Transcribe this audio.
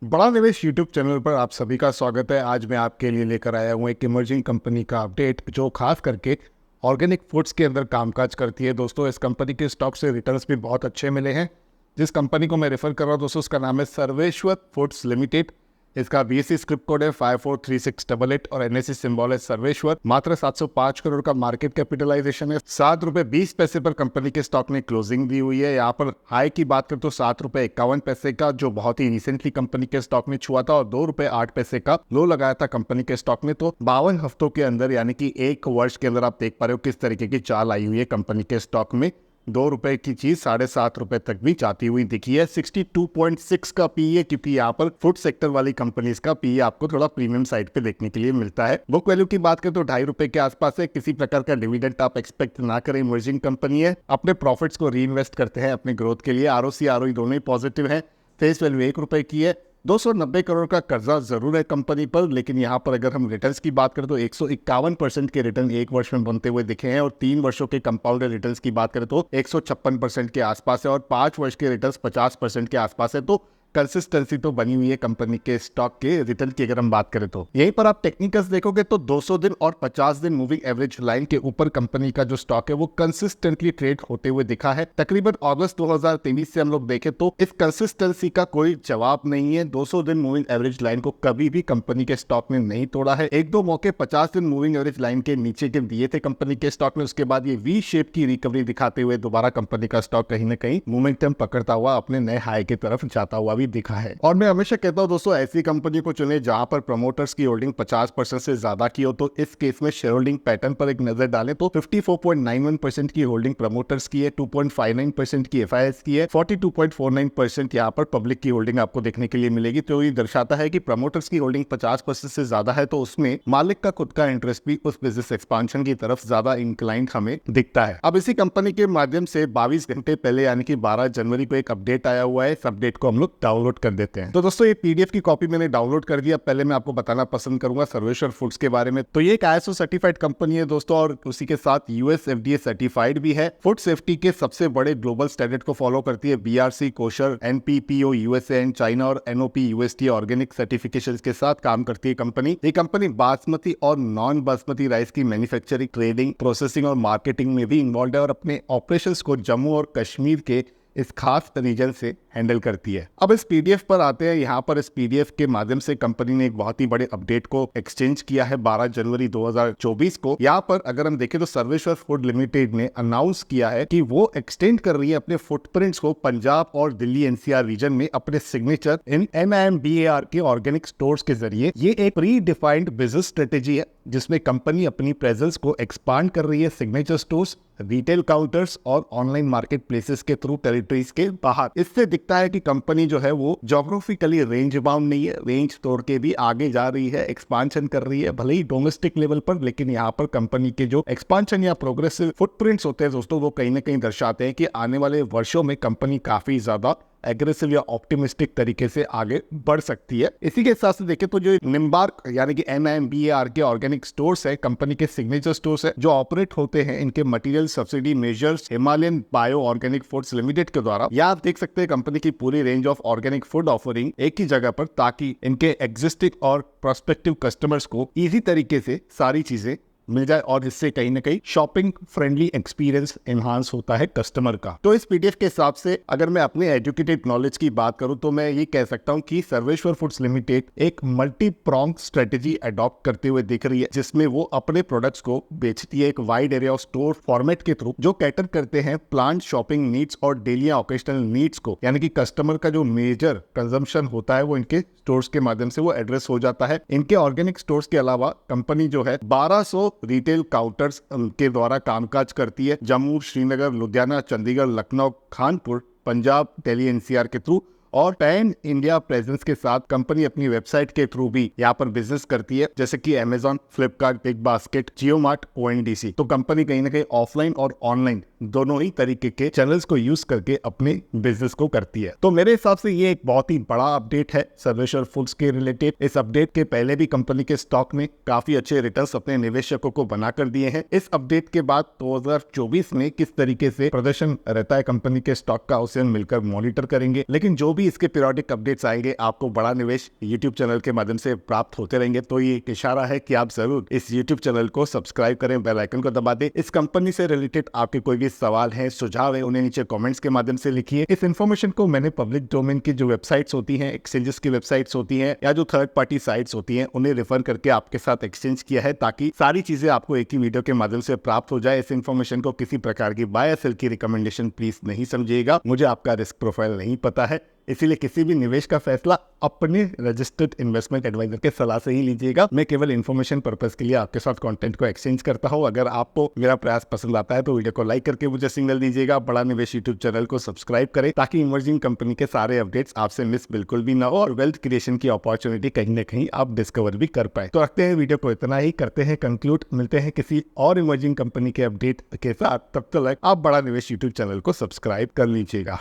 बड़ा निवेश YouTube channel पर आप सभी का स्वागत है। आज मैं आपके लिए लेकर आया हूँ एक इमर्जिंग कंपनी का अपडेट जो खास करके ऑर्गेनिक फूड्स के अंदर कामकाज करती है। दोस्तों, इस कंपनी के स्टॉक से रिटर्न्स भी बहुत अच्छे मिले हैं। जिस कंपनी को मैं रेफर कर रहा हूँ दोस्तों, उसका नाम है सर्वेश्वर फूड्स लिमिटेड। इसका BSE स्क्रिप्ट कोड है 543688 और NSE सिंबल है सर्वेश्वर। मात्र 705 करोड़ का मार्केट कैपिटलाइजेशन है। ₹7.20 पर कंपनी के स्टॉक में क्लोजिंग दी हुई है। यहाँ पर हाई की बात करें तो ₹7.51 का, जो बहुत ही रिसेंटली कंपनी के स्टॉक में छुआ था, और ₹2.08 का लो लगाया था कंपनी के स्टॉक में। तो 52 हफ्तों के अंदर यानी कि एक वर्ष के अंदर आप देख पा रहे हो किस तरीके की चाल आई हुई है कंपनी के स्टॉक में। ₹2 की चीज ₹7.5 तक भी जाती हुई दिखी है। 62.6 का पीए, क्योंकि यहाँ पर फूड सेक्टर वाली कंपनीज का पीए आपको थोड़ा प्रीमियम साइड पे देखने के लिए मिलता है। बुक वैल्यू की बात करें तो ₹2.5 के आसपास है। किसी प्रकार का डिविडेंड आप एक्सपेक्ट ना करें। इमर्जिंग कंपनी है, अपने प्रॉफिट्स को री इन्वेस्ट करते हैं अपने ग्रोथ के लिए। ROC ROE दोनों ही पॉजिटिव है। फेस वैल्यू ₹1 की है। 290 करोड़ का कर्जा जरूर है कंपनी पर, लेकिन यहाँ पर अगर हम रिटर्न्स की बात करें तो 151% के रिटर्न एक वर्ष में बनते हुए दिखे हैं, और 3 वर्षों के कंपाउंडेड रिटर्न्स की बात करें तो 156% के आसपास है, और 5 वर्ष के रिटर्न्स 50% के आसपास है। तो कंसिस्टेंसी तो बनी हुई है कंपनी के स्टॉक के रिटर्न की अगर हम बात करें तो। यहीं पर आप टेक्निकल्स देखोगे तो 200 दिन और 50 दिन मूविंग एवरेज लाइन के ऊपर कंपनी का जो स्टॉक है वो कंसिस्टेंटली ट्रेड होते हुए दिखा है। तकरीबन अगस्त 2023 से हम लोग देखें तो इस कंसिस्टेंसी का कोई जवाब नहीं है। 200 दिन मूविंग एवरेज लाइन को कभी भी कंपनी के स्टॉक में नहीं तोड़ा है। एक दो मौके 50 दिन मूविंग एवरेज लाइन के नीचे के दिए थे कंपनी के स्टॉक में। उसके बाद ये वी शेप की रिकवरी दिखाते हुए दोबारा कंपनी का स्टॉक कहीं ना कहीं मोमेंटम पकड़ता हुआ अपने नए हाई की तरफ जाता हुआ भी दिखा है। और मैं हमेशा कहता हूं दोस्तों, ऐसी कंपनी को चुने जहां पर प्रमोटर्स की होल्डिंग 50% से ज्यादा की हो। तो इस केस में शेयर होल्डिंग पैटर्न पर एक नजर डालें तो 54.91% की होल्डिंग प्रमोटर्स की है, 2.59% की FIS की है, 42.49% यहाँ पर पब्लिक की होल्डिंग आपको देखने के लिए मिलेगी। तो ये दर्शाता है कि प्रमोटर्स की होल्डिंग 50% से ज्यादा है, तो उसमें मालिक का खुद का इंटरेस्ट भी उस बिजनेस एक्सपांशन की तरफ ज्यादा इंक्लाइंड हमें दिखता है। अब इसी कंपनी के माध्यम से 22 घंटे पहले यानी कि 12 जनवरी को एक अपडेट आया हुआ है। इस अपडेट को हम लोग डाउनलोड कर देते हैं। तो दोस्तों, ये PDF की कॉपी मैंने डाउनलोड कर दिया। पहले मैं आपको बताना पसंद करूंगा सर्वेश्वर फूड्स के बारे में। तो ये एक ISO सर्टिफाइड कंपनी है दोस्तों, और उसी के साथ US FDA सर्टिफाइड भी है। फूड सेफ्टी के सबसे बड़े ग्लोबल स्टैंडर्ड को फॉलो करती है। BRC kosher, NPPO USA and China और NOP UST ऑर्गेनिक सर्टिफिकेशन के साथ काम करती है कंपनी। ये कंपनी बासमती और नॉन बासमती राइस की मैन्युफैक्चरिंग, ट्रेडिंग, प्रोसेसिंग और मार्केटिंग में भी इन्वॉल्व है, और अपने ऑपरेशंस को जम्मू और कश्मीर के इस खास रीजन से हैंडल करती है। अब इस PDF पर आते हैं। यहाँ पर इस PDF के माध्यम से कंपनी ने एक बहुत ही बड़े अपडेट को एक्सचेंज किया है 12 जनवरी 2024 को। यहाँ पर अगर हम देखें तो सर्वेश्वर फूड लिमिटेड ने अनाउंस किया है कि वो एक्सटेंड कर रही है अपने फुटप्रिंट्स को पंजाब और दिल्ली NCR रीजन में अपने सिग्नेचर इन MIMBAR के ऑर्गेनिक स्टोर्स के जरिए। ये एक प्री डिफाइंड बिजनेस स्ट्रेटेजी है जिसमें कंपनी अपनी प्रेजेंस को एक्सपांड कर रही है सिग्नेचर स्टोर्स, रिटेल काउंटर्स और ऑनलाइन मार्केट प्लेसेस के थ्रू टेरिटरीज के बाहर। इससे दिखता है कि कंपनी जो है वो ज्योग्राफिकली रेंज बाउंड नहीं है, रेंज तोड़ के भी आगे जा रही है, एक्सपांशन कर रही है, भले ही डोमेस्टिक लेवल पर। लेकिन यहाँ पर कंपनी के जो एक्सपांशन या प्रोग्रेसिव फुटप्रिंट्स होते हैं दोस्तों, वो कहीं ना कहीं दर्शाते हैं कि आने वाले वर्षों में कंपनी काफी ज्यादा एग्रेसिव या ऑप्टिमिस्टिक तरीके से आगे बढ़ सकती है। इसी के हिसाब से देखें तो जो निम्बार्क यानी कि MIMBAR के ऑर्गेनिक स्टोर्स है, कंपनी के सिग्नेचर स्टोर्स है जो ऑपरेट होते हैं इनके material subsidy measures Himalayan bio organic foods limited के द्वारा। या आप देख सकते हैं कंपनी की पूरी range of organic food offering एक ही जगह पर, ताकि इनके एग्जिस्टिंग और प्रोस्पेक्टिव कस्टमर्स को इजी तरीके से सारी चीजें मिल जाए, और इससे कहीं ना कहीं शॉपिंग फ्रेंडली एक्सपीरियंस एनहांस होता है कस्टमर का। तो इस PDF के हिसाब से अगर मैं अपने एजुकेटेड नॉलेज की बात करूं तो मैं ये कह सकता हूं कि सर्वेश्वर फूड्स लिमिटेड एक मल्टी प्रोंग स्ट्रेटेजी अडॉप्ट करते हुए दिख रही है, जिसमें वो अपने प्रोडक्ट्स को बेचती है एक wide area of store format के थ्रू, जो कैटर करते हैं प्लांट शॉपिंग नीड्स और डेली ऑकेशनल नीड्स को। यानी कि कस्टमर का जो मेजर कंजम्पशन होता है वो इनके स्टोर्स के माध्यम से वो एड्रेस हो जाता है। इनके ऑर्गेनिक स्टोर्स के अलावा कंपनी जो है 1200 रिटेल काउंटर्स के द्वारा कामकाज करती है जम्मू, श्रीनगर, लुधियाना, चंडीगढ़, लखनऊ, कानपुर, पंजाब, दिल्ली NCR के थ्रू। और पैन इंडिया प्रेजेंस के साथ कंपनी अपनी वेबसाइट के थ्रू भी यहाँ पर बिजनेस करती है, जैसे कि Amazon, फ्लिपकार्ट, बिग बास्केट, जियो मार्ट, ONDC। तो कंपनी कहीं ना कहीं ऑफलाइन और ऑनलाइन दोनों ही तरीके के चैनल्स को यूज करके अपने बिजनेस को करती है। तो मेरे हिसाब से ये एक बहुत ही बड़ा अपडेट है सर्वेश्वर फूड्स के रिलेटेड। इस अपडेट के पहले भी कंपनी के स्टॉक में काफी अच्छे रिटर्न्स अपने निवेशकों को बनाकर दिए हैं। इस अपडेट के बाद 2024 में किस तरीके से प्रदर्शन रहता है कंपनी के स्टॉक का, उसे हम मिलकर मॉनिटर करेंगे। लेकिन जो भी भी इसके पीरियोडिक अपडेट्स आएंगे आपको बड़ा निवेश यूट्यूब चैनल के माध्यम से प्राप्त होते रहेंगे। तो ये एक इशारा है कि आप जरूर इस यूट्यूब चैनल को सब्सक्राइब करें, बेल आइकन को दबा दें। इस कंपनी से रिलेटेड आपके कोई भी सवाल है, सुझाव है, उन्हें नीचे कमेंट्स के माध्यम से लिखिए। इस इन्फॉर्मेशन को मैंने पब्लिक डोमेन की जो वेबसाइट्स होती हैं, एक्सचेंजेस की वेबसाइट्स होती हैं या जो थर्ड पार्टी साइट्स होती हैं, उन्हें रेफर करके आपके साथ एक्सचेंज किया है ताकि सारी चीजें आपको एक ही वीडियो के माध्यम से प्राप्त हो जाए। इस इन्फॉर्मेशन को किसी प्रकार की बाय या सेल की रिकमेंडेशन प्लीज नहीं समझिएगा। मुझे आपका रिस्क प्रोफाइल नहीं पता है, इसीलिए किसी भी निवेश का फैसला अपने रजिस्टर्ड इन्वेस्टमेंट एडवाइजर के सलाह से ही लीजिएगा। मैं केवल इन्फॉर्मेशन पर्पस के लिए आपके साथ कंटेंट को एक्सचेंज करता हूं। अगर आपको मेरा प्रयास पसंद आता है तो वीडियो को लाइक करके मुझे सिग्नल दीजिएगा। बड़ा निवेश यूट्यूब चैनल को सब्सक्राइब करें ताकि इमर्जिंग कंपनी के सारे अपडेट्स आपसे मिस बिल्कुल भी ना हो और वेल्थ क्रिएशन की अपॉर्चुनिटी कहीं ना कहीं आप डिस्कवर भी कर पाए। तो रखते हैं वीडियो को इतना ही, करते हैं कंक्लूड। मिलते हैं किसी और इमर्जिंग कंपनी के अपडेट के साथ, तब तक आप बड़ा निवेश यूट्यूब चैनल को सब्सक्राइब कर लीजिएगा।